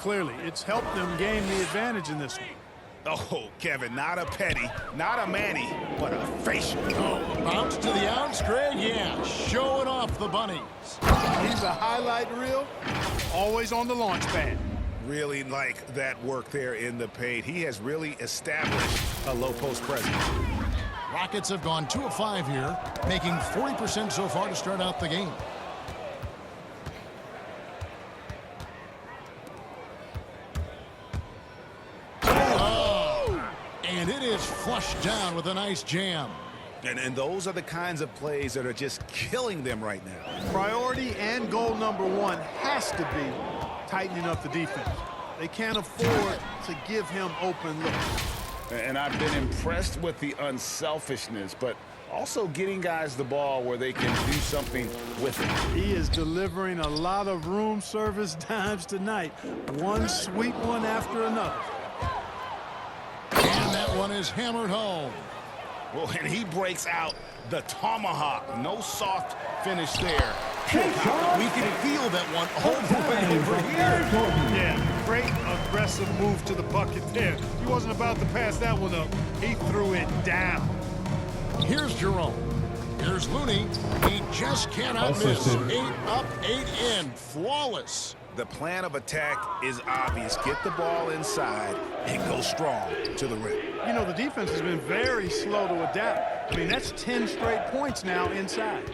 clearly. It's helped them gain the advantage in this one. Oh, Kevin, not a Petty, not a Manny, but a facial. Oh, bounce to the outs, Greg. Yeah, showing off the bunnies. He's a highlight reel, always on the launch pad. Really like that work there in the paint. He has really established a low post presence. Rockets have gone 2 of 5 here, making 40% so far to start out the game. Oh, and it is flushed down with a nice jam. And those are the kinds of plays that are just killing them right now. Priority and goal number one has to be tightening up the defense. They can't afford to give him open looks. And I've been impressed with the unselfishness, but also getting guys the ball where they can do something with it. He is delivering a lot of room service dimes tonight. One sweet one after another. And that one is hammered home. Well, and he breaks out the tomahawk. No soft finish there. We can feel that one over here. Yeah, great aggressive move to the bucket there. He wasn't about to pass that one up. He threw it down. Here's Jerome. Here's Looney. He just cannot miss. 8 up, 8 in. Flawless. The plan of attack is obvious. Get the ball inside and go strong to the rim. You know, the defense has been very slow to adapt. I mean, that's 10 straight points now inside.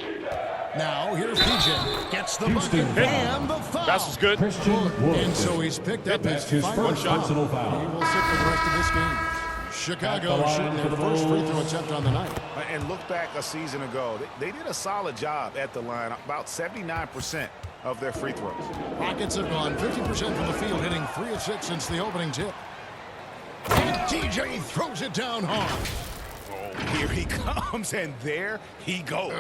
Now, here's DJ. Gets the bucket and the foul. That's what's good. And so he's picked up his final shot. He will sit for the rest of this game. Chicago shooting their first free throw attempt on the night. And look back a season ago. They did a solid job at the line. About 79% of their free throws. Rockets have gone 50% from the field, hitting 3 of 6 since the opening tip. And DJ throws it down hard. Oh, here he comes, and there he goes.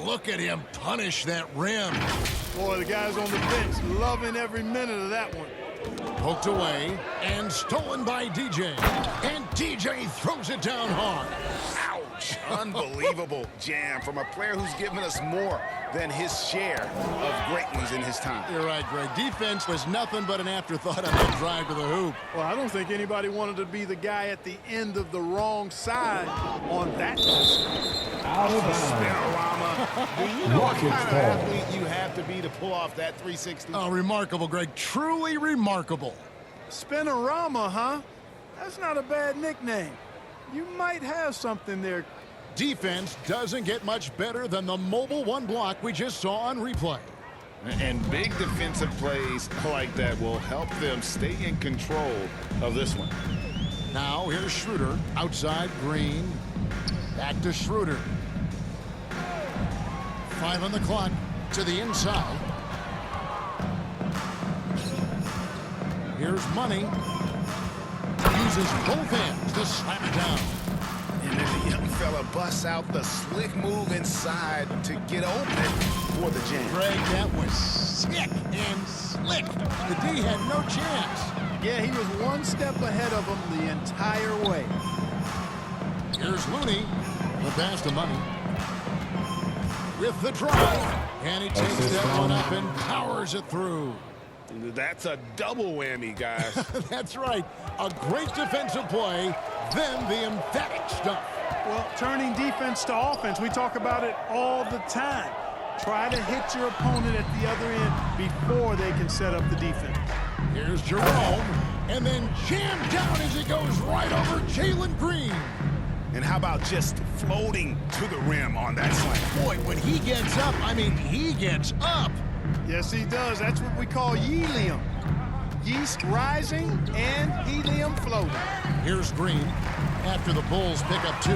Look at him punish that rim. Boy, the guys on the bench loving every minute of that one. Poked away and stolen by DJ. And DJ throws it down hard. Ouch. Unbelievable jam from a player who's given us more than his share of great ones in his time. You're right, Greg. Defense was nothing but an afterthought on that drive to the hoop. Well, I don't think anybody wanted to be the guy at the end of the wrong side on that. Out of Spinorama. Do you know what kind of athlete you have to be to pull off that 360? Oh, remarkable, Greg. Truly remarkable. Spinorama, huh? That's not a bad nickname. You might have something there. Defense doesn't get much better than the mobile one block we just saw on replay. And big defensive plays like that will help them stay in control of this one. Now here's Schroeder outside Green. Back to Schroeder. 5 on the clock to the inside. Here's Money. Uses both hands to slam it down. And then the young fella busts out the slick move inside to get open for the jam. Greg, that was sick and slick. The D had no chance. Yeah, he was one step ahead of him the entire way. Here's Looney. The pass to Money. With the drive. And he takes that one up and powers it through. That's a double whammy, guys. That's right. A great defensive play, then the emphatic stuff. Well, turning defense to offense, we talk about it all the time. Try to hit your opponent at the other end before they can set up the defense. Here's Jerome, and then jammed down as he goes right over Jalen Green. And how about just floating to the rim on that slam? Boy, when he gets up, I mean, he gets up. Yes, he does. That's what we call helium. Yeast rising and helium floating. Here's Green after the Bulls pick up 2.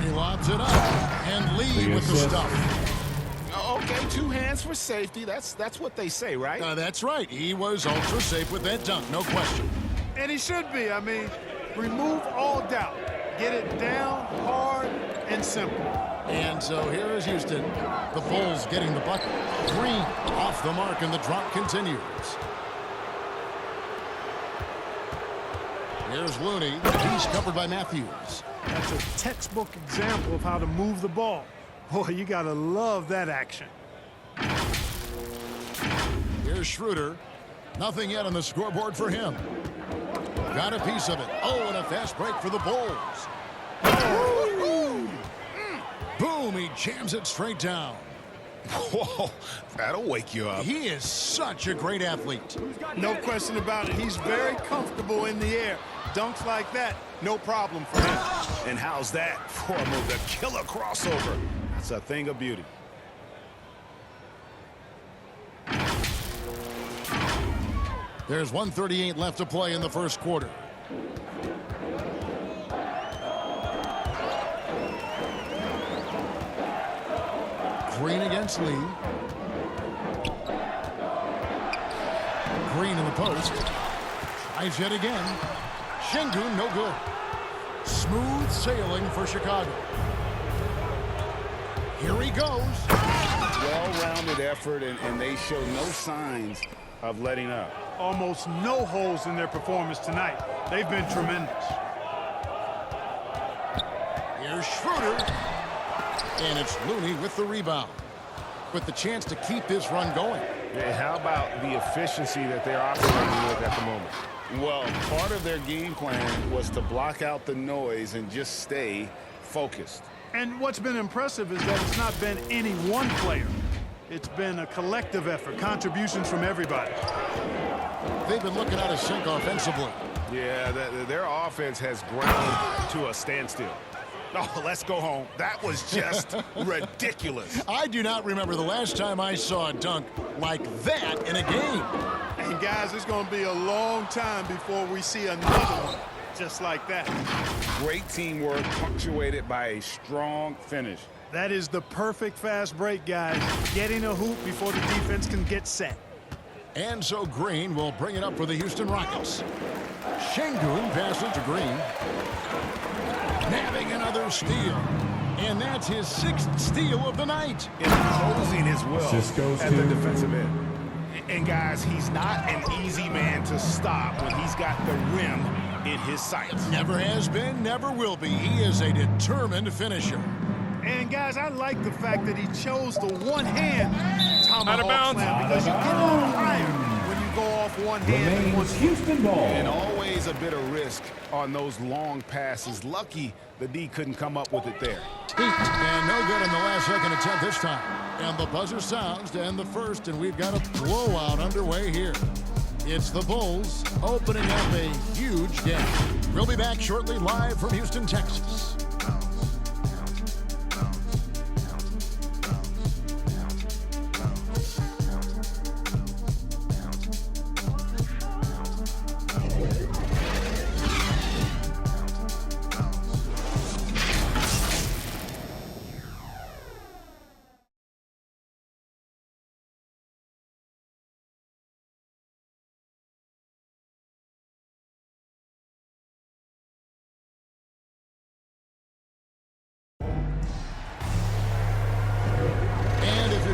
He lobs it up, and Lee with the stuff. Okay, 2 hands for safety. That's what they say, right? That's right. He was ultra safe with that dunk, no question. And he should be. I mean, remove all doubt. Get it down, hard, and simple. And so here is Houston. The Bulls getting the bucket. Green off the mark, and the drop continues. Here's Looney. He's covered by Matthews. That's a textbook example of how to move the ball. Boy, you got to love that action. Here's Schroeder. Nothing yet on the scoreboard for him. Got a piece of it. Oh, and a fast break for the Bulls. Boom, he jams it straight down. Whoa, that'll wake you up. He is such a great athlete. No question about it. He's very comfortable in the air. Dunks like that, no problem for him. And how's that for a move? The killer crossover. That's a thing of beauty. There's 1:38 left to play in the first quarter. Green against Lee. Green in the post. Tries yet again. Şengün no good. Smooth sailing for Chicago. Here he goes. Well-rounded effort, and they show no signs of letting up. Almost no holes in their performance tonight. They've been tremendous. Here's Schroeder. And it's Looney with the rebound. With the chance to keep this run going. Yeah, how about the efficiency that they're operating with at the moment? Well, part of their game plan was to block out the noise and just stay focused. And what's been impressive is that it's not been any one player. It's been a collective effort, contributions from everybody. They've been looking out of sync offensively. Yeah, their offense has ground to a standstill. Oh, let's go home. That was just ridiculous. I do not remember the last time I saw a dunk like that in a game. And guys, it's going to be a long time before we see another one just like that. Great teamwork punctuated by a strong finish. That is the perfect fast break, guys. Getting a hoop before the defense can get set. And so Green will bring it up for the Houston Rockets. Şengün passes to Green. Nabbing another steal. And that's his 6th steal of the night. Imposing his will Goes at to the defensive end. And guys, he's not an easy man to stop when he's got the rim in his sights. Never has been, never will be. He is a determined finisher. And guys, I like the fact that he chose the one-hand tomahawk bounds. slam because you get on fire when you go off one hand. and one Remains Houston ball. And always a bit of risk on those long passes. Lucky the D couldn't come up with it there. And no good in the last second attempt this time. And the buzzer sounds to end the first, and we've got a blowout underway here. It's the Bulls opening up a huge game. We'll be back shortly live from Houston, Texas.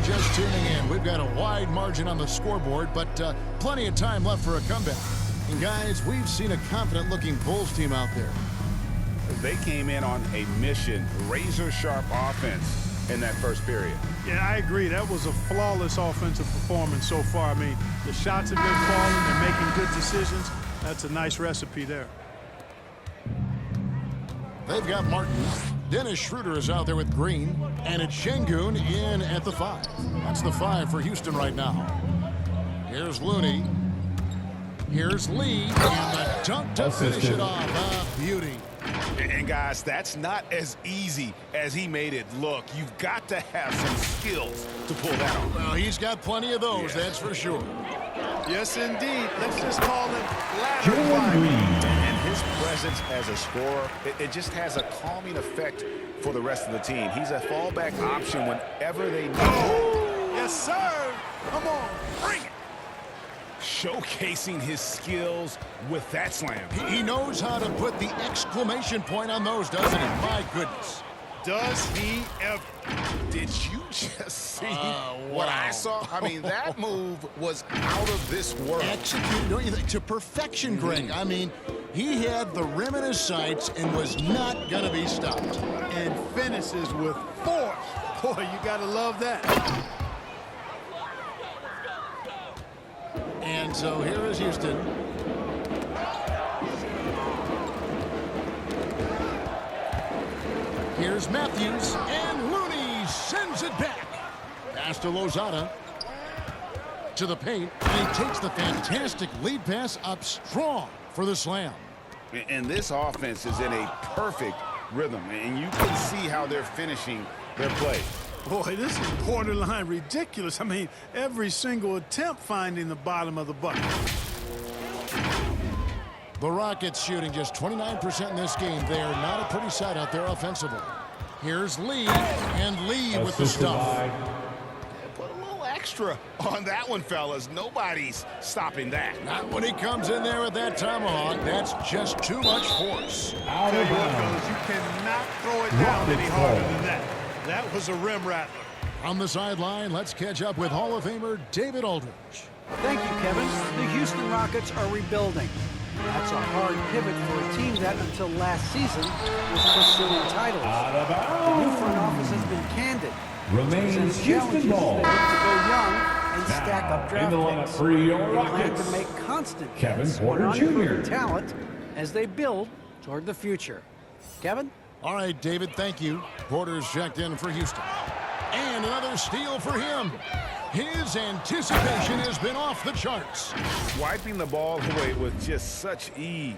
Just tuning in, we've got a wide margin on the scoreboard, but plenty of time left for a comeback. And guys, we've seen a confident-looking Bulls team out there. They came in on a mission, razor-sharp offense in that first period. Yeah, I agree. That was a flawless offensive performance so far. I mean, the shots have been falling. They're making good decisions. That's a nice recipe there. They've got Martin. Dennis Schroeder is out there with Green. And it's Şengün in at the 5. That's the 5 for Houston right now. Here's Looney. Here's Lee. And the dunk to finish it off. A beauty. And guys, that's not as easy as he made it look. You've got to have some skills to pull that off. Well, he's got plenty of those, that's for sure. Yes, indeed. Let's just call it ladder Jalen fight. Green. And his presence as a scorer, it just has a calming effect for the rest of the team. He's a fallback option whenever they need it. Yes, sir. Come on, bring it. Showcasing his skills with that slam. He knows how to put the exclamation point on those, doesn't he? My goodness. Does he ever? Did you just see what I saw? I mean, that move was out of this world. Executed, don't you think, to perfection, Greg. I mean, he had the rim in his sights and was not going to be stopped. And finishes with force. Boy, you got to love that. And And so here is Houston. Here's Matthews, and Looney sends it back. Pass to Lozada. To the paint, and he takes the fantastic lead pass up strong for the slam. And this offense is in a perfect rhythm, and you can see how they're finishing their play. Boy, this is borderline ridiculous. I mean, every single attempt finding the bottom of the bucket. The Rockets shooting just 29% in this game. They are not a pretty sight out there offensively. Here's Lee, and Lee with the stuff. Put a little extra on that one, fellas. Nobody's stopping that. Not when he comes in there with that tomahawk. That's just too much force. I'll tell you what, fellas, you cannot throw it down any harder than that. That was a rim rattler. On the sideline, let's catch up with Hall of Famer David Aldridge. Thank you, Kevin. The Houston Rockets are rebuilding. That's a hard pivot for a team that, until last season, was pursuing titles. The new front office has been candid. Remains Houston ball. They look to go young and stack up draft in the lineup picks. for your They plan Rockets, to make constant Kevin bets Porter on Jr. unproven talent as they build toward the future. Kevin? All right, David, thank you. Porter's checked in for Houston. And another steal for him. His anticipation has been off the charts. Wiping the ball away with just such ease.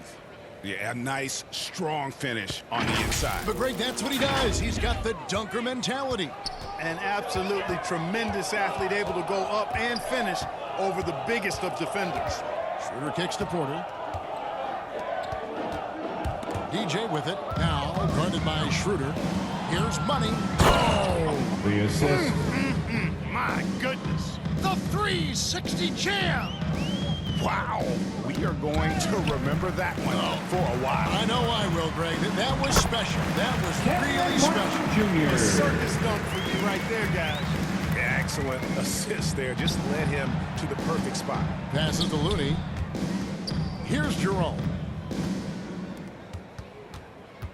Yeah, a nice, strong finish on the inside. But, Greg, that's what he does. He's got the dunker mentality. An absolutely tremendous athlete, able to go up and finish over the biggest of defenders. Schroeder kicks to Porter. DJ with it. Now guarded by Schroeder. Here's Money. Oh! The assist. My goodness. The 360 jam. Wow. We are going to remember that one for a while. I know I will, Greg. That was special. That was really special. Jr. Circus dunk for you right there, guys. Excellent assist there. Just led him to the perfect spot. Passes to Looney. Here's Jerome.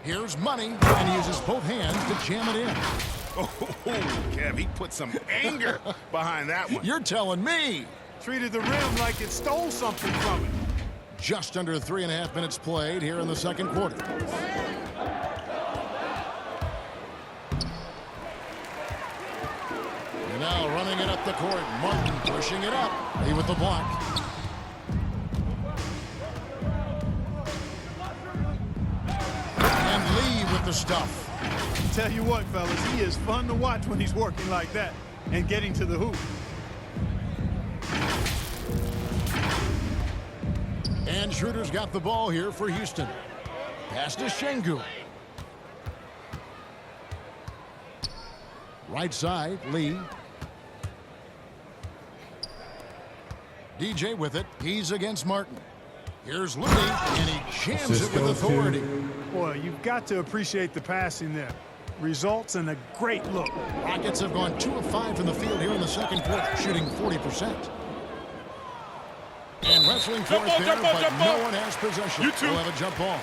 Here's Money, and he uses both hands to jam it in. Oh, Kev, he put some anger behind that one. You're telling me. Treated the rim like it stole something from it. Just under 3.5 minutes played here in the second quarter. And now running it up the court. Martin pushing it up. Lee with the block. And Lee with the stuff. Tell you what, fellas, he is fun to watch when he's working like that and getting to the hoop. And Schroeder's got the ball here for Houston. Pass to Şengün. Right side, Lee. DJ with it. He's against Martin. Here's Looney, and he jams it with authority. Boy, you've got to appreciate the passing there. Results in a great look. Rockets have gone 2 of 5 from the field here in the second quarter, shooting 40%. And wrestling for it there, but no one has possession. You two. We'll have a jump ball.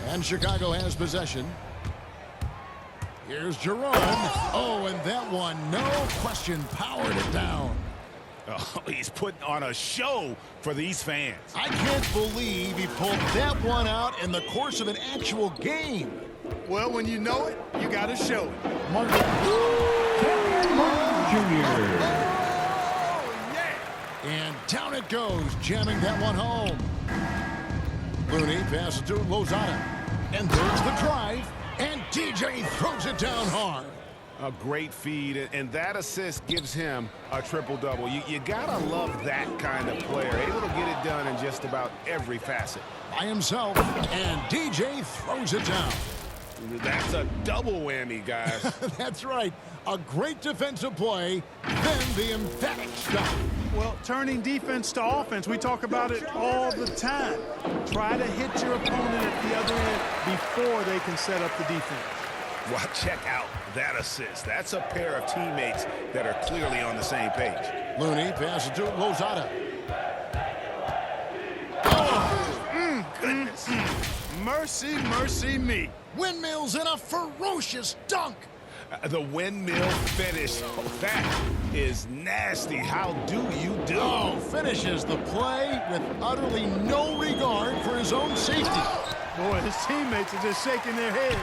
And Chicago has possession. Here's Jerome. Oh, and that one, no question, powered it down. Oh, he's putting on a show for these fans. I can't believe he pulled that one out in the course of an actual game. Well, when you know it, you got to show it. Martin. Jr. Oh, yeah. And down it goes, jamming that one home. Looney passes to Lozada. And there's the drive. And DJ throws it down hard. A great feed, and that assist gives him a triple-double. You gotta love that kind of player, able to get it done in just about every facet. By himself, and DJ throws it down. That's a double whammy, guys. That's right. A great defensive play, then the emphatic stuff. Well, turning defense to offense, we talk about it all the time. Try to hit your opponent at the other end before they can set up the defense. Well, check out that assist. That's a pair of teammates that are clearly on the same page. Looney passes to Lozada. Goodness. Mercy, mercy me. Windmills in a ferocious dunk. The windmill finish. Oh, that is nasty. How do you do? Oh, finishes the play with utterly no regard for his own safety. Boy, his teammates are just shaking their heads.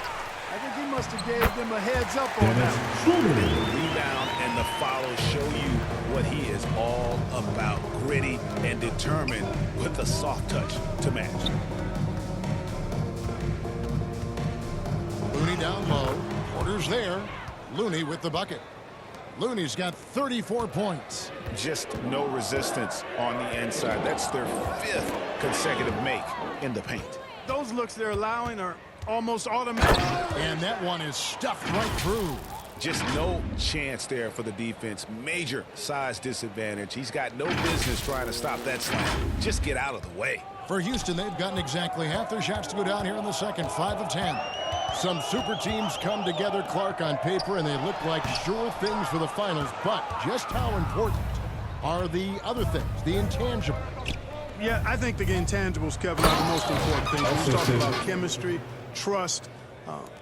I think he must have gave them a heads up on that. The rebound and the follow show you what he is all about. Gritty and determined with a soft touch to match. Looney down low. Porter's there. Looney with the bucket. Looney's got 34 points. Just no resistance on the inside. That's their 5th consecutive make in the paint. Those looks they're allowing are almost automatic. And that one is stuffed right through. Just no chance there for the defense. Major size disadvantage. He's got no business trying to stop that slam. Just get out of the way. For Houston, they've gotten exactly half their shots to go down here in the second, 5 of 10. Some super teams come together, Clark, on paper, and they look like sure things for the finals. But just how important are the other things, the intangibles? Yeah, I think the intangibles, Kevin, are the most important things. When you talk about chemistry, trust,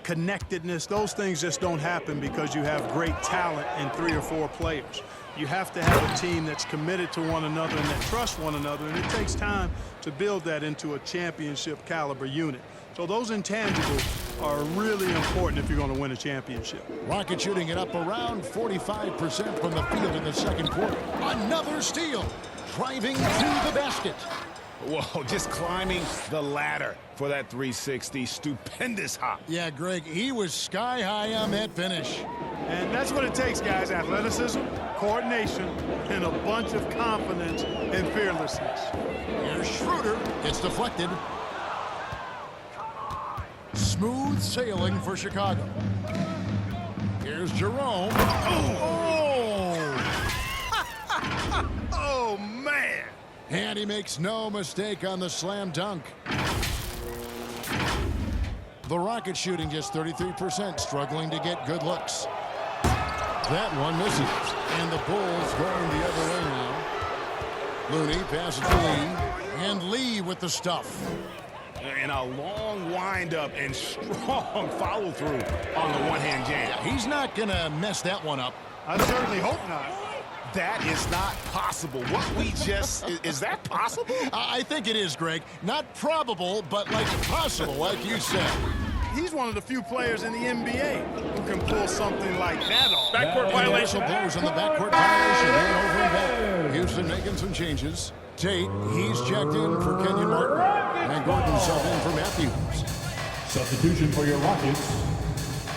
connectedness, those things just don't happen because you have great talent in 3 or 4 players. You have to have a team that's committed to one another and that trusts one another, and it takes time to build that into a championship caliber unit. So those intangibles are really important if you're going to win a championship. Rocket shooting it up around 45% from the field in the second quarter. Another steal. Driving to the basket. Whoa, just climbing the ladder for that 360. Stupendous hop. Yeah, Greg, he was sky high on that finish. And that's what it takes, guys. Athleticism, coordination, and a bunch of confidence and fearlessness. Here's Schroeder. It's deflected. Smooth sailing for Chicago. Here's Jerome. Oh, man. And he makes no mistake on the slam dunk. The Rocket shooting just 33%, struggling to get good looks. That one misses. And the Bulls going the other way now. Looney passes to Lee. And Lee with the stuff. And a long windup and strong follow-through on the one-hand jam. Yeah, he's not going to mess that one up. I certainly hope not. That is not possible. What we just... is that possible? I think it is, Greg. Not probable, but like possible, like you said. He's one of the few players in the NBA who can pull something like that off. Backcourt violation. Blows on the backcourt violation. And over and back. Houston making some changes. Tate, he's checked in for Kenyon Martin. And Gordon sub in for Matthews. Substitution for your Rockets,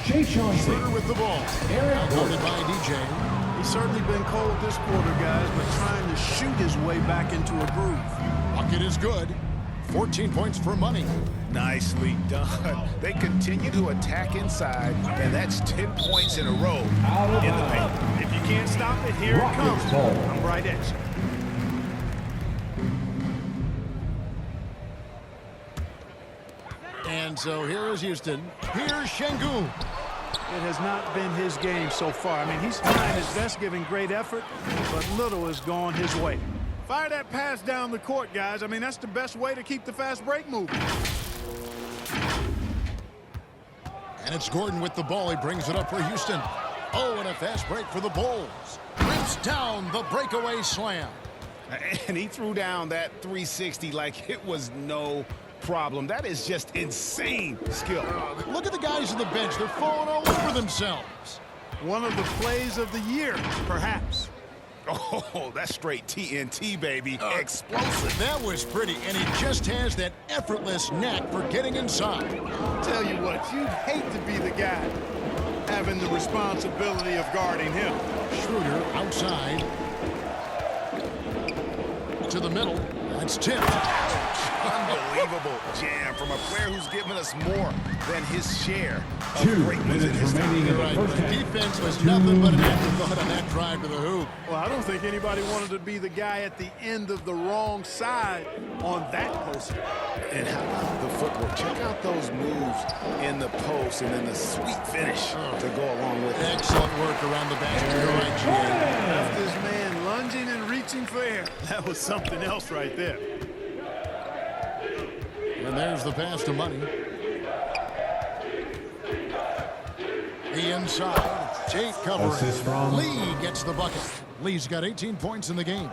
Jay Chauncey. Schroeder with the ball. Outvoted by DJ. He's certainly been cold this quarter, guys, but trying to shoot his way back into a groove. Bucket is good. 14 points for money. Nicely done. They continue to attack inside, and that's 10 points in a row in the paint. If you can't stop it, here it comes. I'm right at you. And so here is Houston. Here's Şengün. It has not been his game so far. I mean, he's trying his best, giving great effort, but little has gone his way. Fire that pass down the court, guys. I mean, that's the best way to keep the fast break moving. And it's Gordon with the ball. He brings it up for Houston. Oh, and a fast break for the Bulls. Rips down the breakaway slam. And he threw down that 360 like it was no problem. That is just insane skill. Look at the guys on the bench. They're falling all over themselves. One of the plays of the year, perhaps. Oh, that's straight TNT, baby. Explosive. That was pretty, and he just has that effortless knack for getting inside. Tell you what, you'd hate to be the guy having the responsibility of guarding him. Schroeder outside. To the middle. That's tipped. Unbelievable jam from a player who's given us more than his share of 2 greatness in minutes his remaining time. in the Right, first the half. defense was nothing but an afterthought on that drive to the hoop. Well, I don't think anybody wanted to be the guy at the end of the wrong side on that poster. And how about the footwork? Check out those moves in the post and then the sweet finish to go along with it. Excellent work around the basket. You're right, GA. Left this man lunging and reaching for air. That was something else right there. And there's the pass to Money. The inside. Eight covering. Assist from Lee gets the bucket. Lee's got 18 points in the game.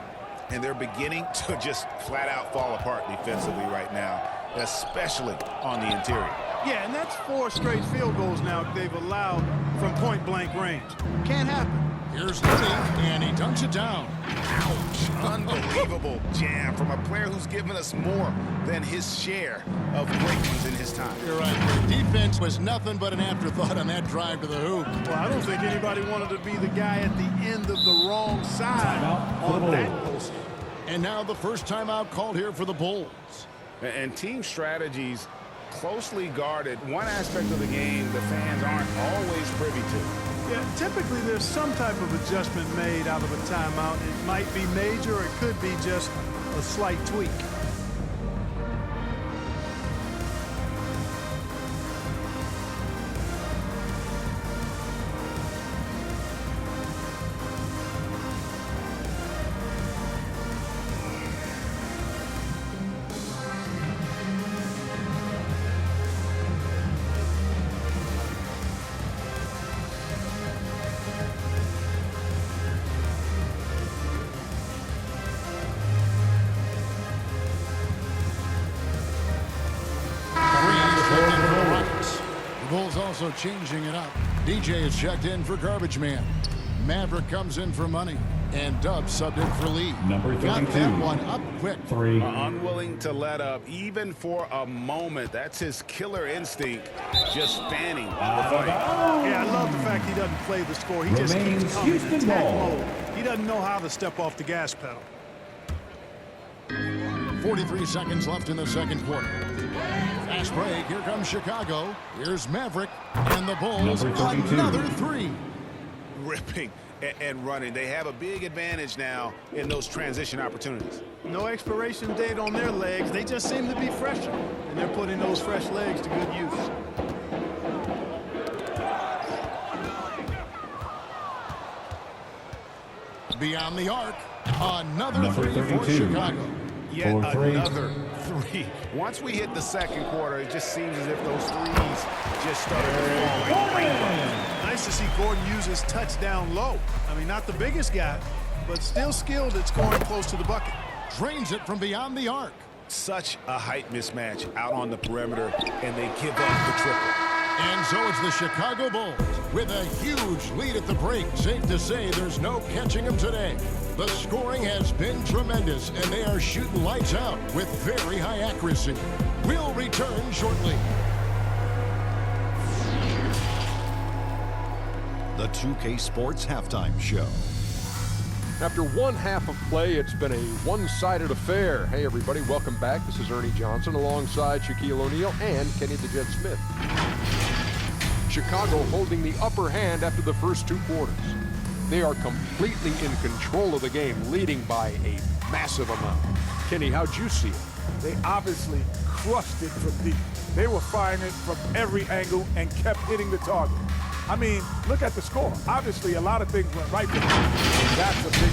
And they're beginning to just flat out fall apart defensively right now, especially on the interior. Yeah, and that's 4 straight field goals now they've allowed from point-blank range. Can't happen. Here's Looney, and he dunks it down. Ouch. Unbelievable jam from a player who's given us more than his share of great ones in his time. You're right. The defense was nothing but an afterthought on that drive to the hoop. Well, I don't think anybody wanted to be the guy at the end of the wrong side on that post. And now the first timeout called here for the Bulls. And team strategies closely guarded. One aspect of the game the fans aren't always privy to. Yeah, typically there's some type of adjustment made out of a timeout. It might be major, or it could be just a slight tweak. Bulls also changing it up. DJ is checked in for Garbage Man. Maverick comes in for Money. And Dub subbed in for Lee. Number 32. Got that one up quick. 3. Unwilling to let up, even for a moment. That's his killer instinct, just fanning the flame. Yeah, I love the fact he doesn't play the score. He just Remains keeps coming in Houston attack ball. mode. He doesn't know how to step off the gas pedal. 43 seconds left in the second quarter. Fast break. Here comes Chicago. Here's Maverick. And the Bulls, Number 32. another 3. Ripping and running. They have a big advantage now in those transition opportunities. No expiration date on their legs. They just seem to be fresher. And they're putting those fresh legs to good use. Beyond the arc. Another Number 3 for 32. Chicago. Yet 4-3. another 3. Once we hit the second quarter, it just seems as if those threes just started to fall. Nice to see Gordon use his touchdown low. I mean, not the biggest guy, but still skilled at scoring close to the bucket. Drains it from beyond the arc. Such a height mismatch out on the perimeter, and they give up the triple. And so it's the Chicago Bulls with a huge lead at the break. Safe to say there's no catching them today. The scoring has been tremendous, and they are shooting lights out with very high accuracy. We'll return shortly. The 2K Sports Halftime Show. After one half of play, it's been a one-sided affair. Hey, everybody, welcome back. This is Ernie Johnson alongside Shaquille O'Neal and Kenny the Jet Smith. Chicago holding the upper hand after the first 2 quarters. They are completely in control of the game, leading by a massive amount. Kenny, how'd you see it? They obviously crushed it from deep. They were firing it from every angle and kept hitting the target. I mean, look at the score. Obviously, a lot of things went right for them. That's a big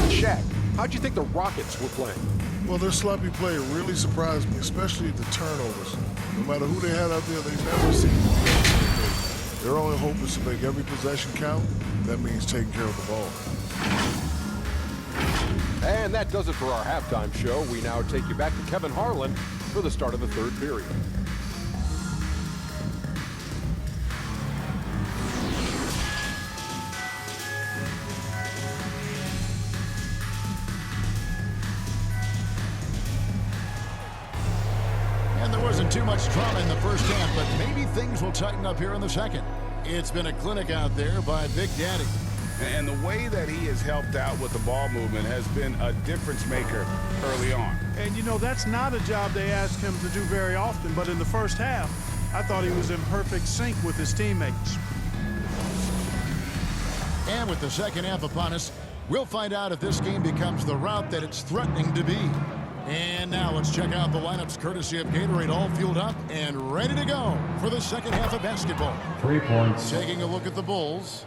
Shaq, how'd you think the Rockets were playing? Well, their sloppy play really surprised me, especially the turnovers. No matter who they had out there, they never seemed to be able to make. Their only hope is to make every possession count. That means taking care of the ball. And that does it for our halftime show. We now take you back to Kevin Harlan for the start of the third period. And there wasn't too much drama in the first half, but maybe things will tighten up here in the second. It's been a clinic out there by Big Daddy. And the way that he has helped out with the ball movement has been a difference maker early on. And, you know, that's not a job they ask him to do very often, but in the first half, I thought he was in perfect sync with his teammates. And with the second half upon us, we'll find out if this game becomes the route that it's threatening to be. And now let's check out the lineups courtesy of Gatorade, all fueled up and ready to go for the second half of basketball. 3 points. Taking a look at the Bulls,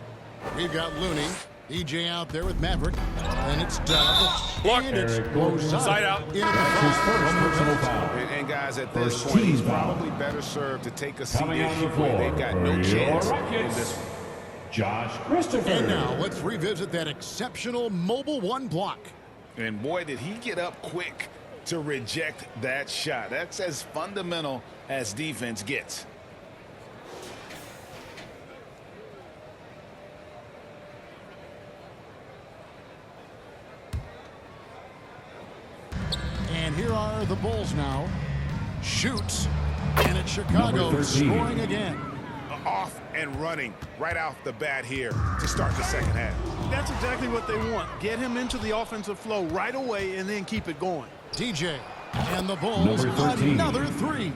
we've got Looney, EJ out there with Maverick, and it's Dub. And it's Eric Gordon. side out. In at the That's his first personal foul. And guys, at this First point, he's team foul. probably better served to take a seat Coming in out of the where floor they've got for no your chance in Rockets, this one. Josh Christopher. And now let's revisit that exceptional Mobile One block. And boy, did he get up quick to reject that shot. That's as fundamental as defense gets. And here are the Bulls now. Shoots. And it's Chicago scoring again. Off and running right off the bat here to start the second half. That's exactly what they want. Get him into the offensive flow right away and then keep it going. DJ and the Bulls another three.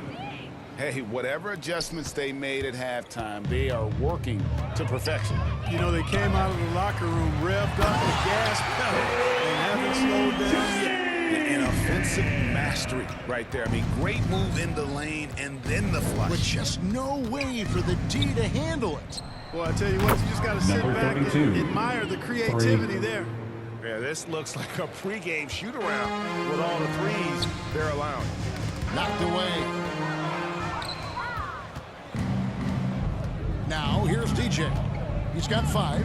Hey, whatever adjustments they made at halftime, they are working to perfection. You know, they came out of the locker room revved up the gas pedal and haven't slowed down yet. An offensive mastery right there. I mean, great move in the lane and then the flush. With just no way for the D to handle it. Well, I tell you what, you just got to sit back and admire the creativity there. Yeah, this looks like a pregame shoot-around with all the threes they're allowing. Knocked away. Now, here's DJ. He's got 5.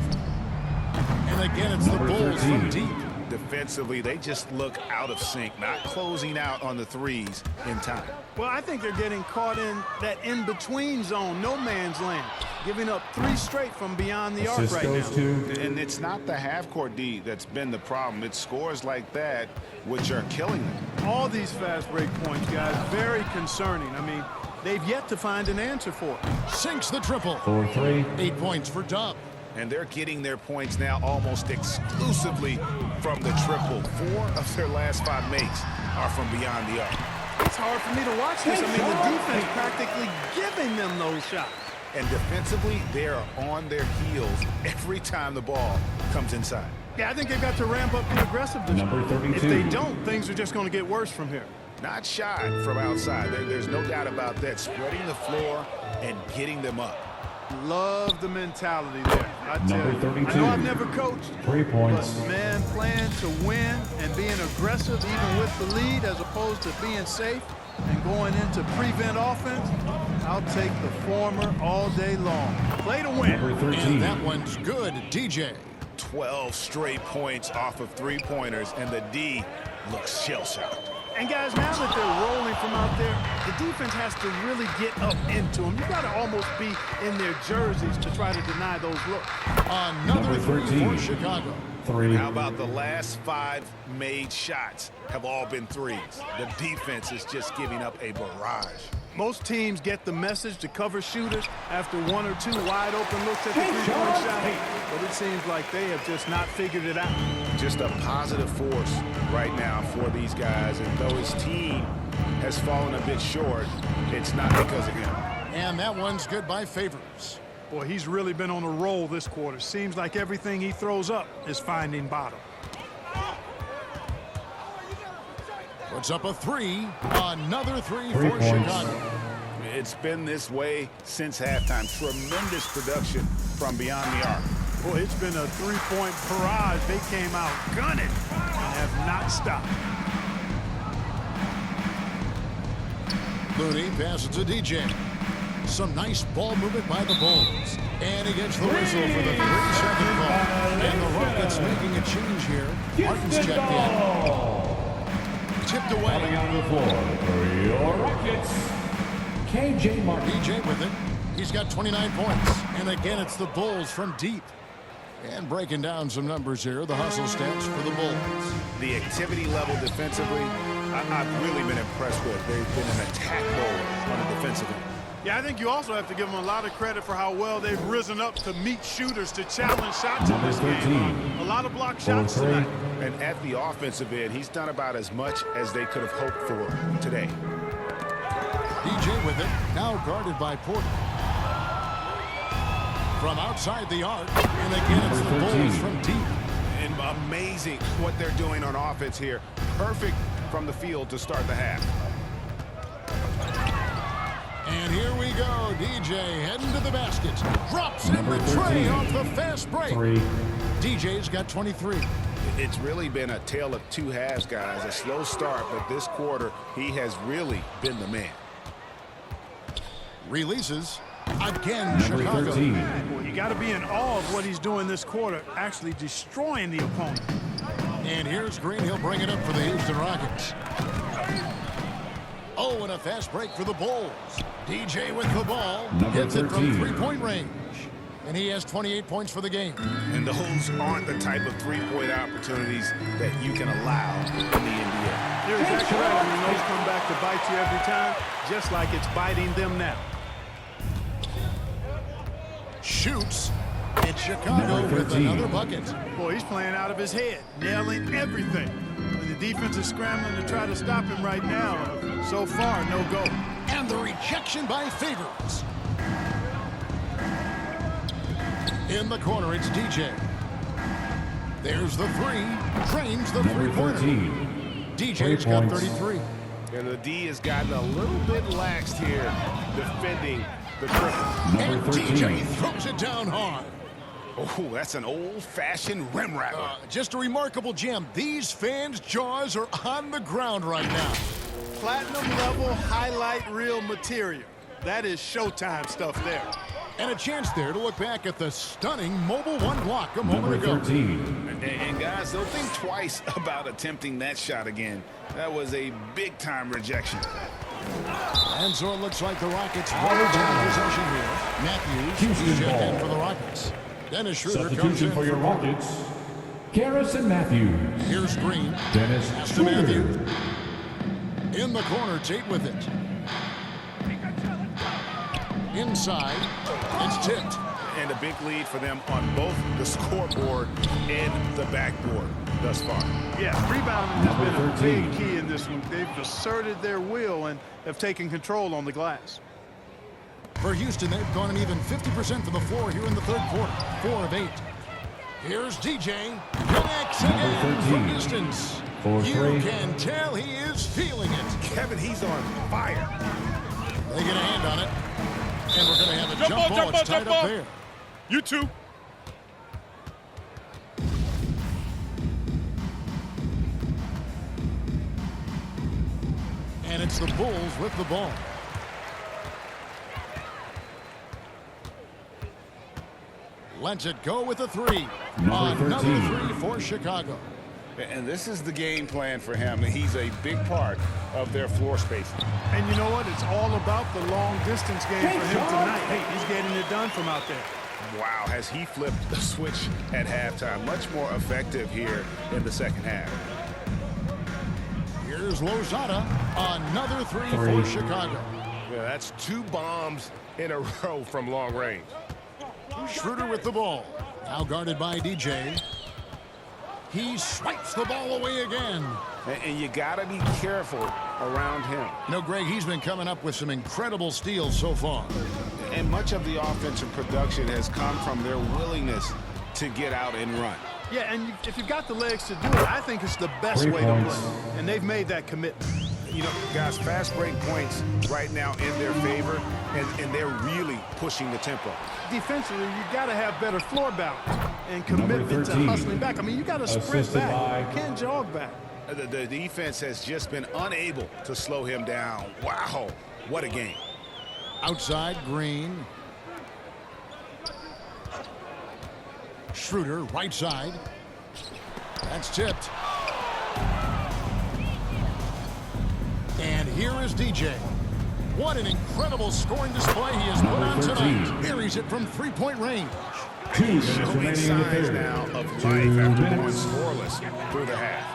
And again, it's the Bulls from deep. Defensively, they just look out of sync, not closing out on the threes in time. Well, I think they're getting caught in that in-between zone, no man's land, giving up 3 straight from beyond the arc right now. And it's not the half-court D that's been the problem. It's scores like that which are killing them. All these fast break points, guys, very concerning. I mean, they've yet to find an answer for it. Sinks the triple. 4-3. 8 points for Dub. And they're getting their points now almost exclusively from the triple. 4 of their last 5 makes are from beyond the arc. It's hard for me to watch this. I mean, the defense practically giving them those shots. And defensively, they are on their heels every time the ball comes inside. Yeah, I think they've got to ramp up the aggressiveness. Number 32. If they don't, things are just going to get worse from here. Not shy from outside. There's no doubt about that. Spreading the floor and getting them up. Love the mentality there. I tell Number you. 32. I know I've never coached. 3 points. But, man, playing to win and being aggressive even with the lead as opposed to being safe and going into prevent offense, I'll take the former all day long. Play to win. Number 13. And that one's good, DJ. 12 straight points off of three-pointers, and the D looks shell-shocked. And guys, now that they're rolling from out there, the defense has to really get up into them. You got to almost be in their jerseys to try to deny those looks. Another 3 for Chicago. 3. How about the last 5 made shots have all been threes? The defense is just giving up a barrage. Most teams get the message to cover shooters after 1 or 2 wide open looks at the three-point shot, but it seems like they have just not figured it out. Just a positive force right now for these guys, and though his team has fallen a bit short, it's not because of him. And that one's good by Favors. Boy, he's really been on a roll this quarter. Seems like everything he throws up is finding bottom. Puts up a 3. Another 3 for Chicago. It's been this way since halftime. Tremendous production from beyond the arc. Boy, it's been a 3-point barrage. They came out gunning and have not stopped. Looney passes to DJ. Some nice ball movement by the Bulls. And he gets the whistle for the 3-second call. And the Rockets making a change here. Martin's checked in. Tipped away. Coming out of the floor for your Rockets, KJ Martin. DJ with it. He's got 29 points. And again, it's the Bulls from deep. And breaking down some numbers here, the hustle stats for the Bulls. The activity level defensively, I've really been impressed with. They've been an attack bowler on the defensive end. Yeah, I think you also have to give them a lot of credit for how well they've risen up to meet shooters to challenge shots in this game. A lot of block shots tonight. And at the offensive end, he's done about as much as they could have hoped for today. DJ with it, now guarded by Porter. From outside the arc, and again it's the Bulls from deep. And amazing what they're doing on offense here. Perfect from the field to start the half. And here we go, DJ heading to the basket. Drops in the tray off the fast break. 3. DJ's got 23. It's really been a tale of 2 halves, guys. A slow start, but this quarter, he has really been the man. Releases. Again, Number Chicago. 13. You got to be in awe of what he's doing this quarter, actually destroying the opponent. And here's Green. He'll bring it up for the Houston Rockets. Oh, and a fast break for the Bulls. DJ with the ball. Hits it from three-point range. And he has 28 points for the game. And those aren't the type of three-point opportunities that you can allow in the NBA. You're exactly right. I mean, those come back to bite you every time, just like it's biting them now. Shoots. And Chicago with another bucket. Boy, he's playing out of his head, nailing everything. And the defense is scrambling to try to stop him right now. So far, no go. And the rejection by Favors. In the corner, it's DJ. There's the three. Drains the three-pointer. DJ's got 33. And the D has gotten a little bit laxed here defending the triple. And DJ throws it down hard. Oh, that's an old-fashioned rim rattler. Just a remarkable gem. These fans' jaws are on the ground right now. Platinum level highlight reel material. That is Showtime stuff there. And a chance there to look back at the stunning Mobile One block a moment ago. And guys, don't think twice about attempting that shot again. That was a big-time rejection. And so it looks like the Rockets water down possession here. Matthews is checked in for the Rockets. Dennis Schroeder comes in. Substitution for your Rockets, Garrison Matthews. Here's Green. Dennis Pass to Schroeder. Matthews. In the corner, Tate with it. Inside, it's tipped. And a big lead for them on both the scoreboard and the backboard thus far. Yeah, rebounding has been a Number big 13. key in this one. They've asserted their will and have taken control on the glass. For Houston, they've gone an even 50% from the floor here in the third quarter. 4 of 8. Here's DJ. Connects again Number from 13. distance. For You three. can tell he is feeling it. Kevin, he's on fire. They get a hand on it. And we're going to have a jump ball. It's tied up there. You too. And it's the Bulls with the ball. Lets it go with a three. Number Another 13. three for Chicago. And this is the game plan for him. He's a big part of their floor space. And you know what? It's all about the long distance game for him tonight. Hey, he's getting it done from out there. Wow, has he flipped the switch at halftime. Much more effective here in the second half. Here's Lozada. Another three for Chicago. Yeah, that's 2 bombs in a row from long range. Schroeder with the ball. Now guarded by DJ. He swipes the ball away again. And you got to be careful around him. You know, Greg, he's been coming up with some incredible steals so far. And much of the offensive production has come from their willingness to get out and run. Yeah, and if you've got the legs to do it, I think it's the best 3 way points. to play. And they've made that commitment. You know, guys, fast break points right now in their favor, and they're really pushing the tempo. Defensively, you've got to have better floor balance and Number commitment to 13. hustling back. I mean, you got to sprint Assisted back. by- You can't jog back. The defense has just been unable to slow him down. Wow, what a game. Outside, Green. Schroeder, right side. That's tipped. And here is DJ. What an incredible scoring display he has put on Number 13. tonight. Buries it from three-point range. 2 minutes Showing remaining in the signs third. now of 2 life after going minutes. scoreless through the half.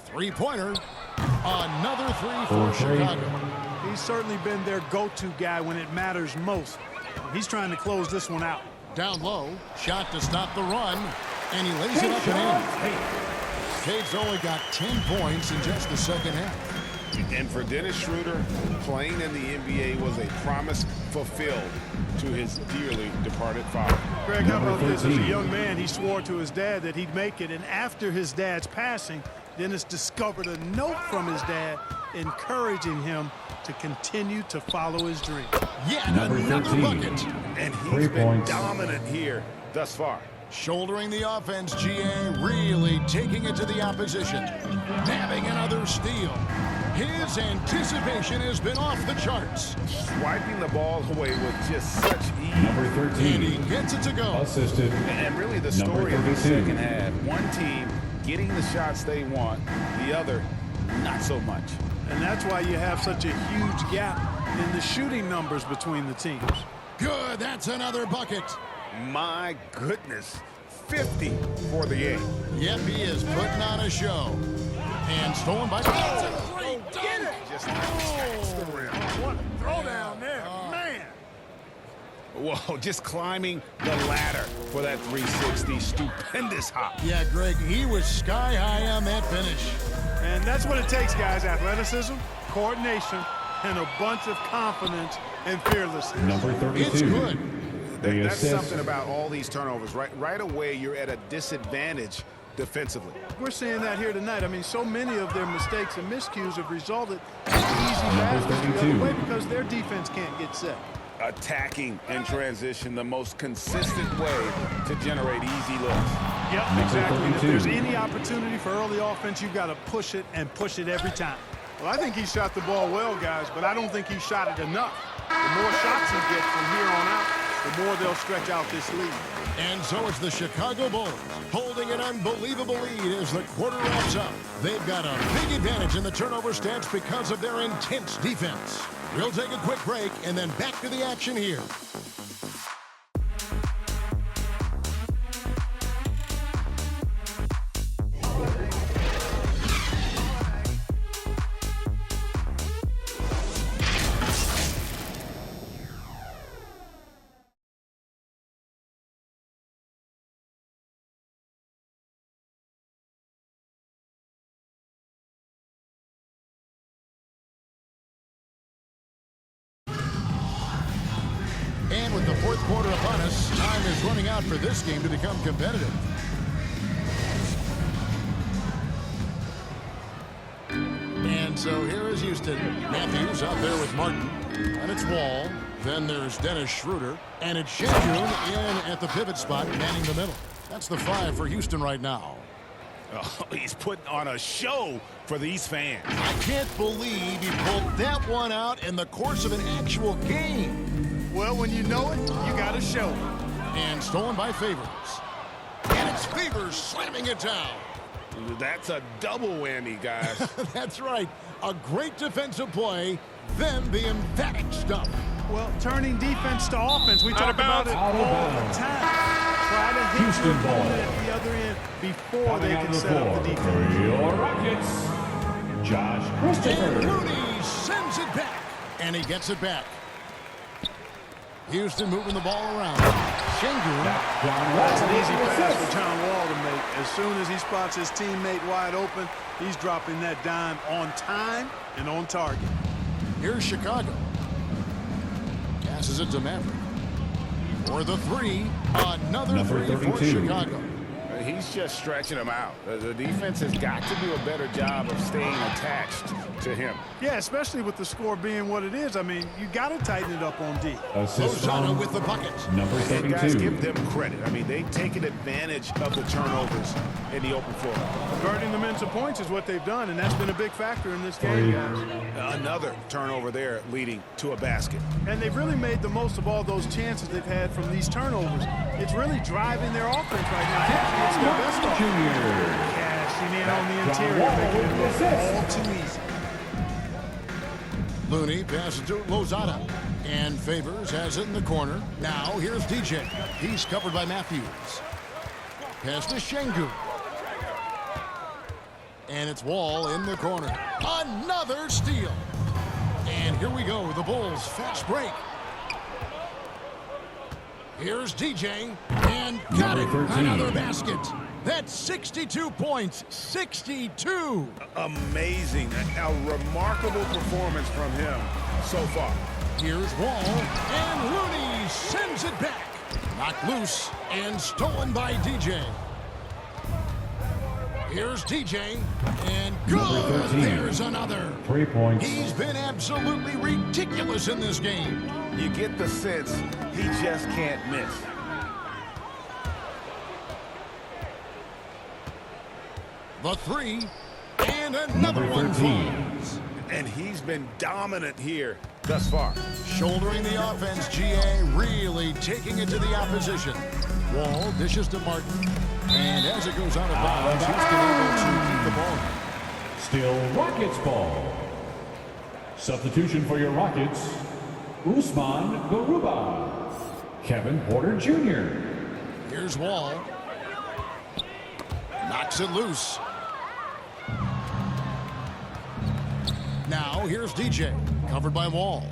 Three-pointer. Another three For for three. Chicago. He's certainly been their go-to guy when it matters most. He's trying to close this one out. Down low. Shot to stop the run. And he lays it up and in. Tate's only got 10 points in just the second half. And for Dennis Schroeder, playing in the NBA was a promise fulfilled to his dearly departed father. Greg, how Number about this? As a 13. young man, he swore to his dad that he'd make it. And after his dad's passing, Dennis discovered a note from his dad encouraging him to continue to follow his dream. Yet Number another 13. bucket. And 3 he's been points. dominant here thus far. Shouldering the offense, GA really taking it to the opposition. Nabbing another steal. His anticipation has been off the charts. Swiping the ball away with just such ease. Number And he 13. gets it to go. Assisted. And really the Number story of the 32. second half. One team getting the shots they want, the other not so much. And that's why you have such a huge gap in the shooting numbers between the teams. Good, that's another bucket. My goodness, 50 for the game. Yep, he is putting on a show. And stolen by... Get it! Just attacks the rim. What a throwdown there, man! Whoa, just climbing the ladder for that 360. Stupendous hop. Yeah, Greg, he was sky high on that finish. And that's what it takes, guys. Athleticism, coordination, and a bunch of confidence and fearlessness. Number 32. It's good. That's assist. something about all these turnovers. Right away, you're at a disadvantage defensively. We're seeing that here tonight. I mean, so many of their mistakes and miscues have resulted in easy baskets the other 32. way because their defense can't get set. Attacking in transition, the most consistent way to generate easy looks. Yep, Number exactly. And if 32. there's any opportunity for early offense, you've got to push it and push it every time. Well, I think he shot the ball well, guys, but I don't think he shot it enough. The more shots he gets from here on out, the more they'll stretch out this lead. And so it's the Chicago Bulls holding an unbelievable lead as the quarter wraps up. They've got a big advantage in the turnover stats because of their intense defense. We'll take a quick break and then back to the action here. And with the fourth quarter upon us, time is running out for this game to become competitive. And so here is Houston. Matthews out there with Martin. And it's Wall. Then there's Dennis Schroeder. And it's Şengün in at the pivot spot, manning the middle. That's the 5 for Houston right now. Oh, he's putting on a show for these fans. I can't believe he pulled that one out in the course of an actual game. Well, when you know it, you got to show it. And stolen by Favors. And it's Favors slamming it down. That's a double whammy, guys. That's right. A great defensive play, then the emphatic stuff. Well, turning defense to offense, we talk about it Out of all bounds. the time. Try to hit Houston your ball. opponent at the other end before Coming they out can of the set up floor the for defense. your Rockets, Josh And Christopher. Looney sends it back. And he gets it back. Houston moving the ball around. Şengün. That's an easy pass for John Wall to make. As soon as he spots his teammate wide open, he's dropping that dime on time and on target. Here's Chicago. Passes it to Maverick. For the 3, another Number 3 for 32. Chicago. He's just stretching them out. The defense has got to do a better job of staying attached to him. Yeah, especially with the score being what it is. I mean, you got to tighten it up on D. Assist Lozano from with the bucket. number And guys, 32. give them credit. I mean, they've taken advantage of the turnovers in the open floor. Converting them into points is what they've done, and that's been a big factor in this game, guys. Another turnover there leading to a basket. And they've really made the most of all those chances they've had from these turnovers. It's really driving their offense right now. Actually, it's their best offense. Junior. Cashing in on the John interior, Wall making it with look the all assist. too easy. Looney passes to Lozano. And Favors has it in the corner. Now here's DJ. He's covered by Matthews. Pass to Şengün. And it's Wall in the corner. Another steal. And here we go. The Bulls fast break. Here's DJ. And got Number it. 13. Another basket. That's 62 points. 62. Amazing. A remarkable performance from him so far. Here's Wall, and Looney sends it back. Knocked loose and stolen by DJ. Here's DJ, and Number good. 13. There's another. 3 points. He's been absolutely ridiculous in this game. You get the sense he just can't miss. The 3, and another Number one 13. falls. And he's been dominant here thus far. Shouldering the offense, GA really taking it to the opposition. Wall dishes to Martin. And as it goes out of bounds, Houston able to keep the ball. Still Rockets ball. Substitution for your Rockets, Usman Garuba. Kevin Porter Jr. Here's Wall. Knocks it loose. Now here's DJ, covered by Wall.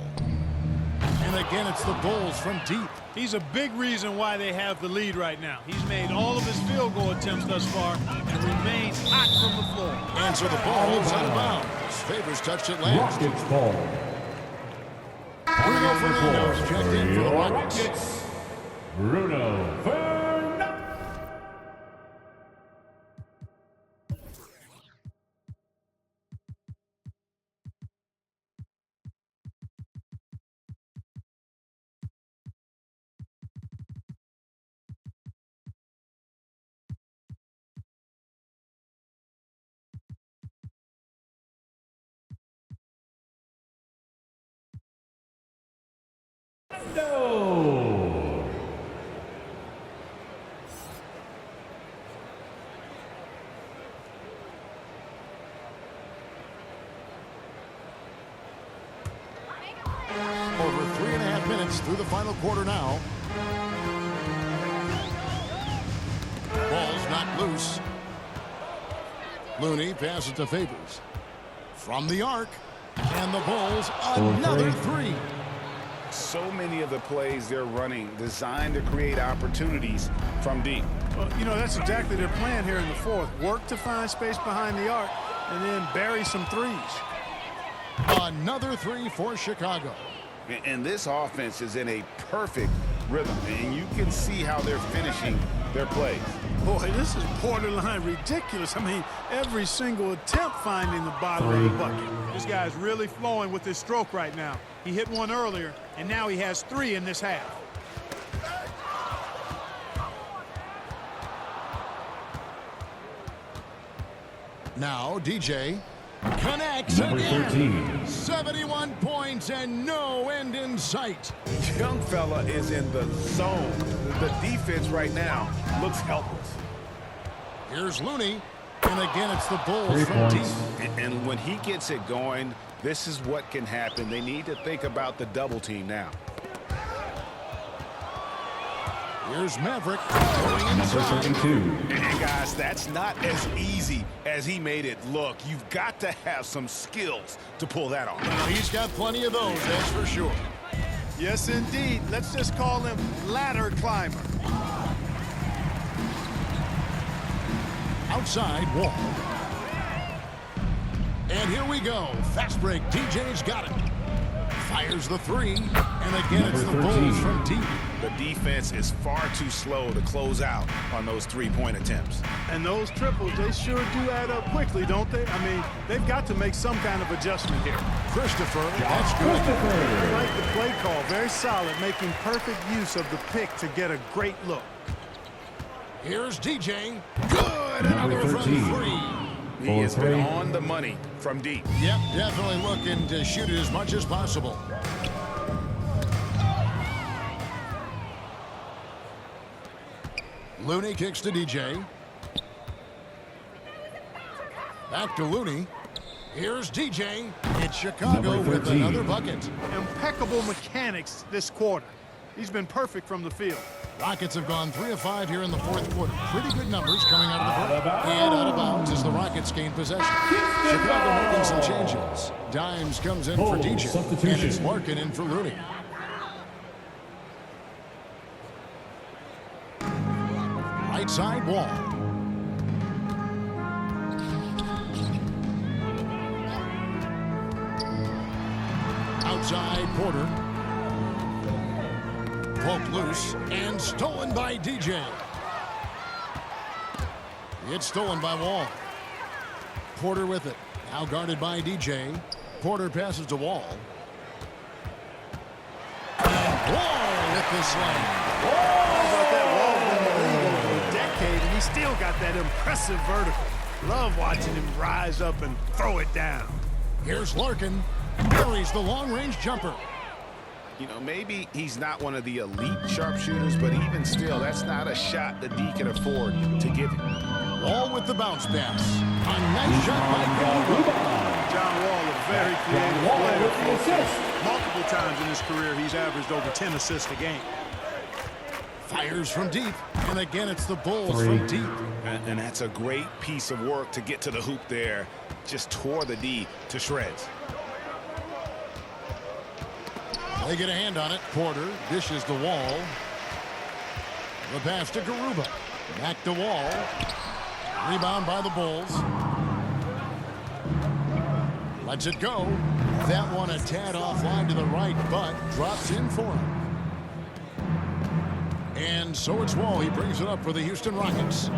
And again, it's the Bulls from deep. He's a big reason why they have the lead right now. He's made all of his field goal attempts thus far and remains hot from the floor. And so the ball is out of bounds. Favors touched it last. Rockets ball. Bruno Fernando checked in for the Rockets. Bruno Fernando. No. Over 3.5 minutes through the final quarter now. Ball's knocked loose. Looney passes to Favors. From the arc. And the Bulls, another three. So many of the plays they're running designed to create opportunities from deep. Well, you know, that's exactly their plan here in the fourth. Work to find space behind the arc and then bury some threes. Another three for Chicago. And this offense is in a perfect rhythm, and you can see how they're finishing their plays. Boy, this is borderline ridiculous. I mean, every single attempt finding the bottom of the bucket. This guy's really flowing with his stroke right now. He hit one earlier, and now he has 3 in this half. Now DJ connects Number again. 13. 71 points and no end in sight. Young fella is in the zone. The defense right now looks helpless. Here's Looney. And again, it's the Bulls from deep. And when he gets it going, this is what can happen. They need to think about the double team now. Here's Maverick going inside. Number 32. And guys, that's not as easy as he made it look. You've got to have some skills to pull that off. Well, he's got plenty of those, that's for sure. Yes, indeed. Let's just call him ladder climber. Outside Wall. And here we go. Fast break. DJ's got it. Fires the three. And again, it's the Bulls from deep. The defense is far too slow to close out on those three-point attempts. And those triples, they sure do add up quickly, don't they? I mean, they've got to make some kind of adjustment here. Christopher, that's good. I like the play call. Very solid, making perfect use of the pick to get a great look. Here's DJ. Good. Another from three. He has been on the money from deep. Yep, definitely looking to shoot it as much as possible. Looney kicks to DJ. Back to Looney. Here's DJ. It's Chicago with another bucket. Impeccable mechanics this quarter. He's been perfect from the field. Rockets have gone 3 of 5 here in the fourth quarter. Pretty good numbers coming out of the break. And out of bounds as the Rockets gain possession. Chicago making some changes. Dimes comes in for DJ. And it's Larkin in for Looney. Right side Wall. Outside Porter. Poked loose and stolen by DJ. It's stolen by Wall. Porter with it. Now guarded by DJ. Porter passes to Wall. And Wall with the slam. How about that? Wall's been in the league over a decade, and he's still got that impressive vertical. Love watching him rise up and throw it down. Here's Larkin. Buries the long-range jumper. You know, maybe he's not one of the elite sharpshooters, but even still, that's not a shot that D can afford to give him. Wall with the bounce pass. A nice shot by Garuba. John Wall, a very creative player. For assist. Multiple times in his career, he's averaged over 10 assists a game. Fires from deep, and again it's the Bulls from deep. And that's a great piece of work to get to the hoop there. Just tore the D to shreds. They get a hand on it. Porter dishes the Wall. The pass to Garuba. Back to Wall. Rebound by the Bulls. Lets it go. That one a tad offline to the right, but drops in for him. And so it's Wall. He brings it up for the Houston Rockets.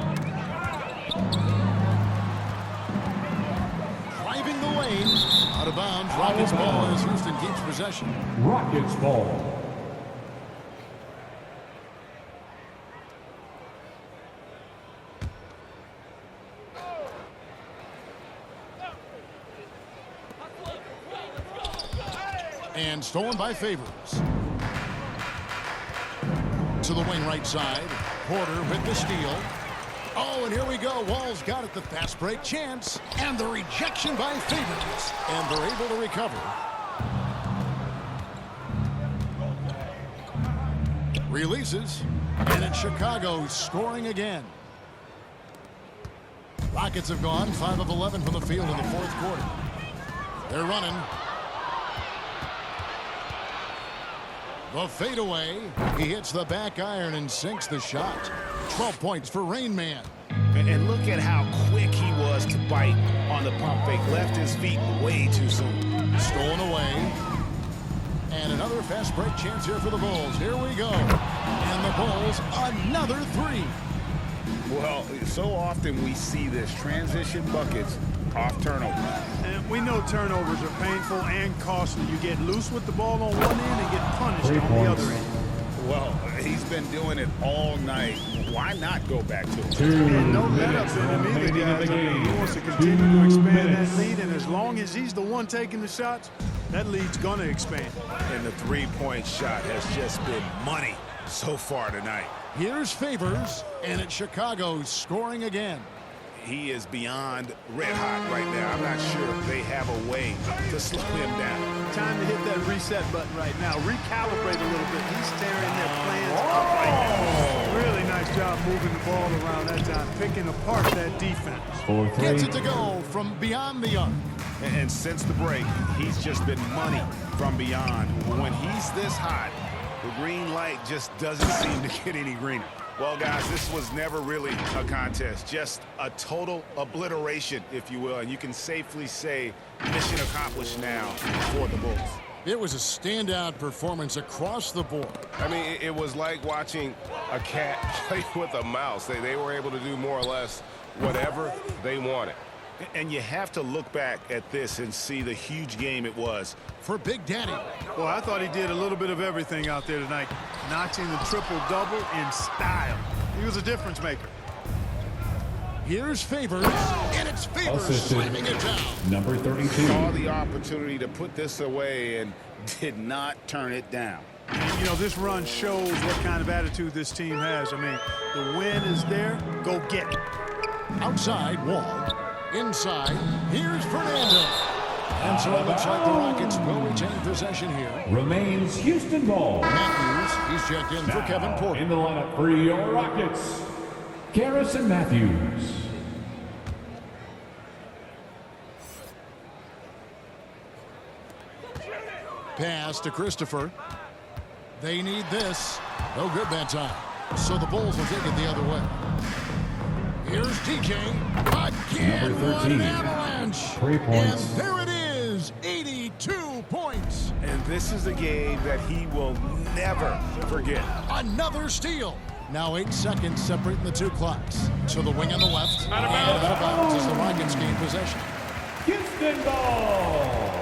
Driving the lane. Out of bounds. Rockets ball as Houston keeps possession. Rockets ball. And stolen by Favors. To the wing right side. Porter with the steal. Oh, and here we go. Wall's got it. The fast break chance. And the rejection by Favors. And they're able to recover. Releases. And it's Chicago scoring again. Rockets have gone 5 of 11 from the field in the fourth quarter. They're running. The fadeaway. He hits the back iron and sinks the shot. 12 points for Rain Man. And look at how quick he was to bite on the pump fake. Left his feet way too soon. Stolen away. And another fast break chance here for the Bulls. Here we go. And the Bulls, another three. Well, so often we see this. Transition buckets off turnover. And we know turnovers are painful and costly. You get loose with the ball on one end and get punished 3 on points. the other end. Well, he's been doing it all night. Why not go back to it? And no let-ups in him either, guys. I mean, he wants to continue to expand that lead, and as long as he's the one taking the shots, that lead's going to expand. And the three-point shot has just been money so far tonight. Here's Favors, and it's Chicago scoring again. He is beyond red hot right now. I'm not sure if they have a way to slow him down. Time to hit that reset button right now. Recalibrate a little bit. He's tearing their plans up right now. Really nice job moving the ball around that time, picking apart that defense. 4-3. Gets it to go from beyond the arc. And since the break, he's just been money from beyond. When he's this hot, the green light just doesn't seem to get any greener. Well, guys, this was never really a contest, just a total obliteration, if you will, and you can safely say mission accomplished now for the Bulls. It was a standout performance across the board. I mean, it was like watching a cat play with a mouse. They were able to do more or less whatever they wanted. And you have to look back at this and see the huge game it was for Big Daddy. Well, I thought he did a little bit of everything out there tonight, notching the triple-double in style. He was a difference maker. Here's Favors, and it's Favors slamming it down. Number 32. Saw the opportunity to put this away and did not turn it down. And, you know, this run shows what kind of attitude this team has. I mean, the win is there. Go get it. Outside, Wall. Inside, here's Fernando. And so it looks like the Rockets will retain possession here. Remains Houston ball. Matthews, he's checked in for Kevin Porter. In the lineup for your Rockets, Garrison Matthews. Pass to Christopher. They need this. No good that time. So the Bulls will take it the other way. Here's TJ. Again, Number 13. an avalanche. 3 points. And there it is, 82 points. And this is a game that he will never forget. Another steal. Now 8 seconds separating the two clocks. To the wing on the left. Out of bounds as the Rockets gain possession. Houston ball.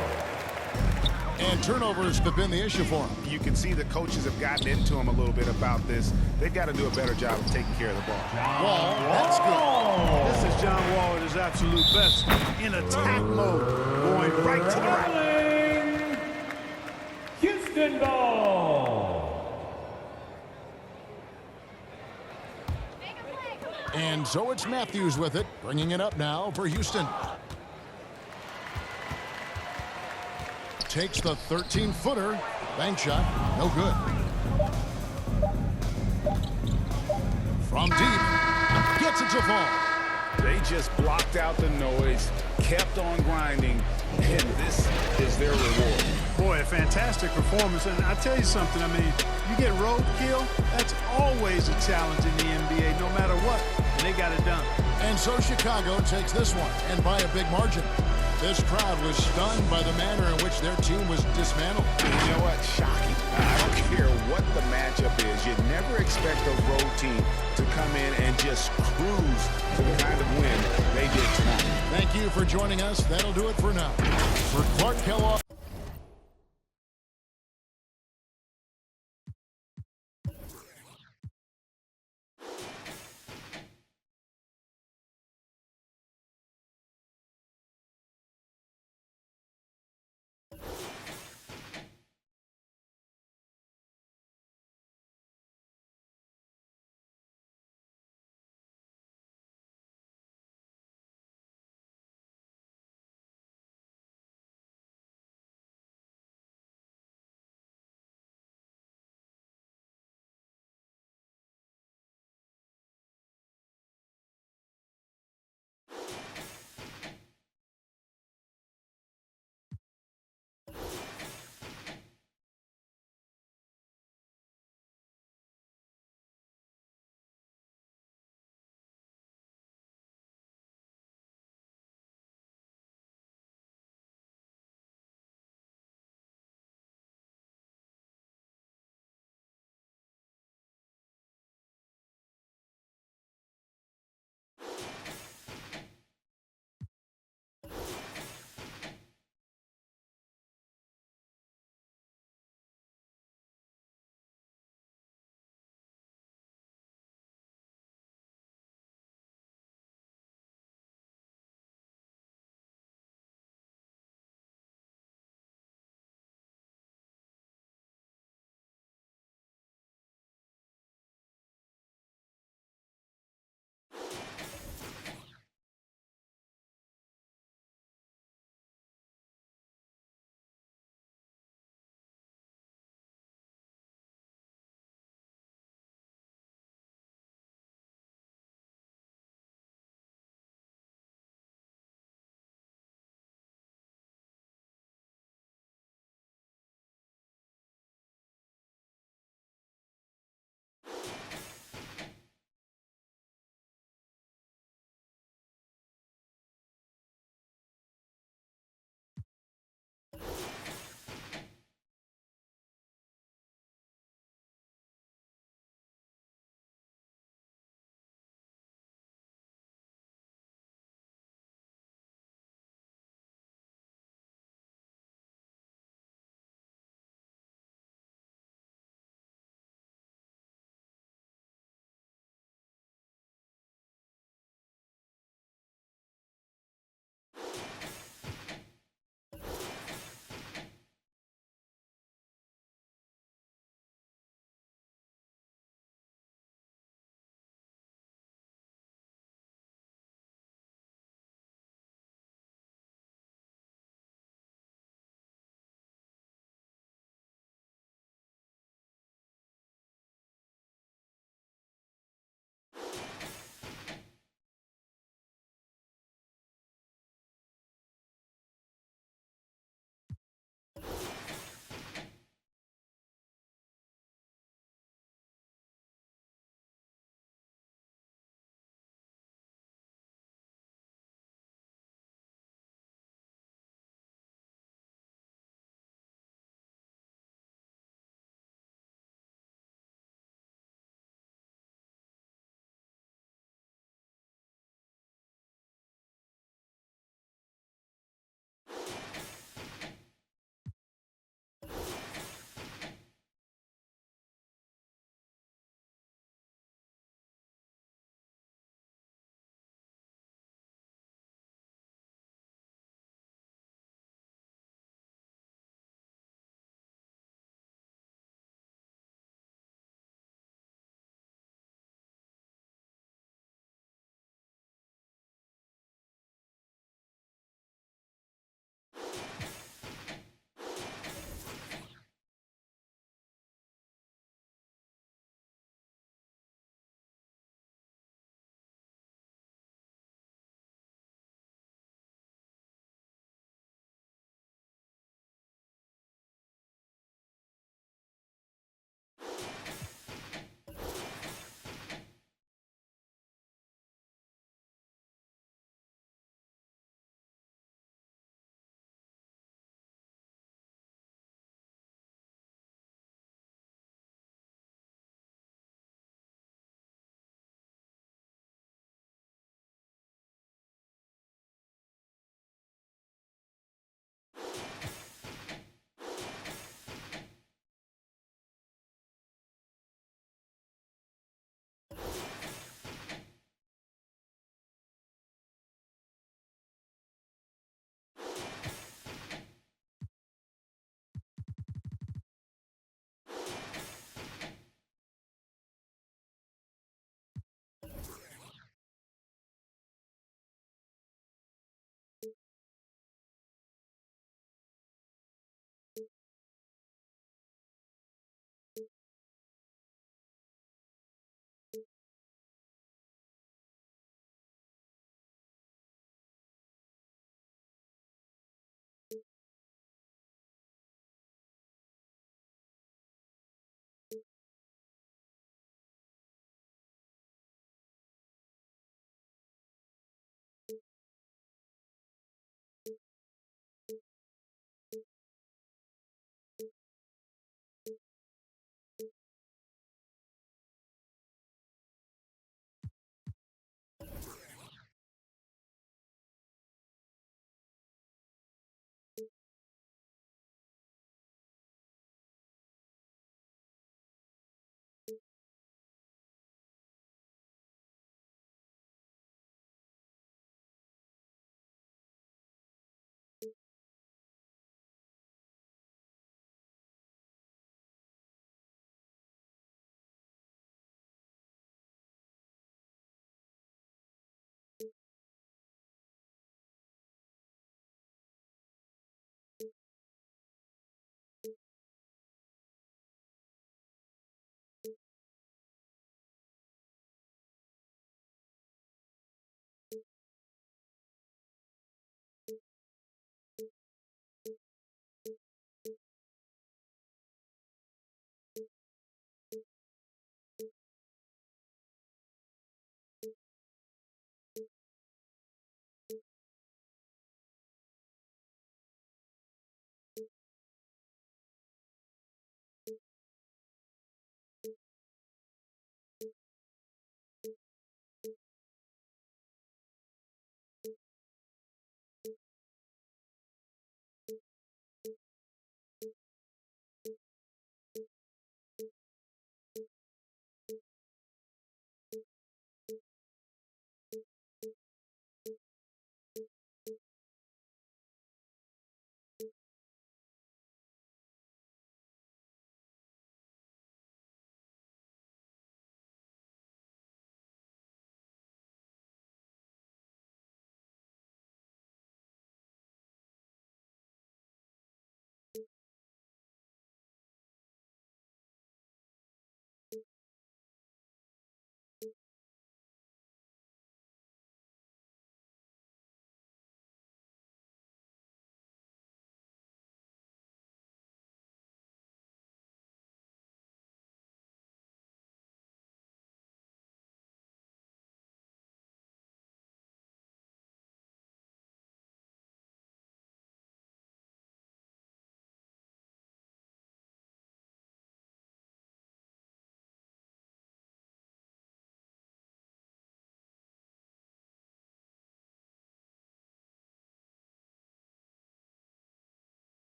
And turnovers have been the issue for him. You can see the coaches have gotten into him a little bit about this. They've got to do a better job of taking care of the ball. Wall, that's good. This is John Wall at his absolute best in attack mode, going right to the right. Houston ball. And so it's Matthews with it, bringing it up now for Houston. Takes the 13-footer. Bank shot, no good. From deep, gets it to fall. They just blocked out the noise, kept on grinding, and this is their reward. Boy, a fantastic performance. And I tell you something, I mean, you get roadkill, that's always a challenge in the NBA, no matter what. And they got it done. And so Chicago takes this one, and by a big margin. This crowd was stunned by the manner in which their team was dismantled. You know what? Shocking. I don't care what the matchup is. You'd never expect a road team to come in and just cruise to the kind of win they did tonight. Thank you for joining us. That'll do it for now. For Clark Kellogg.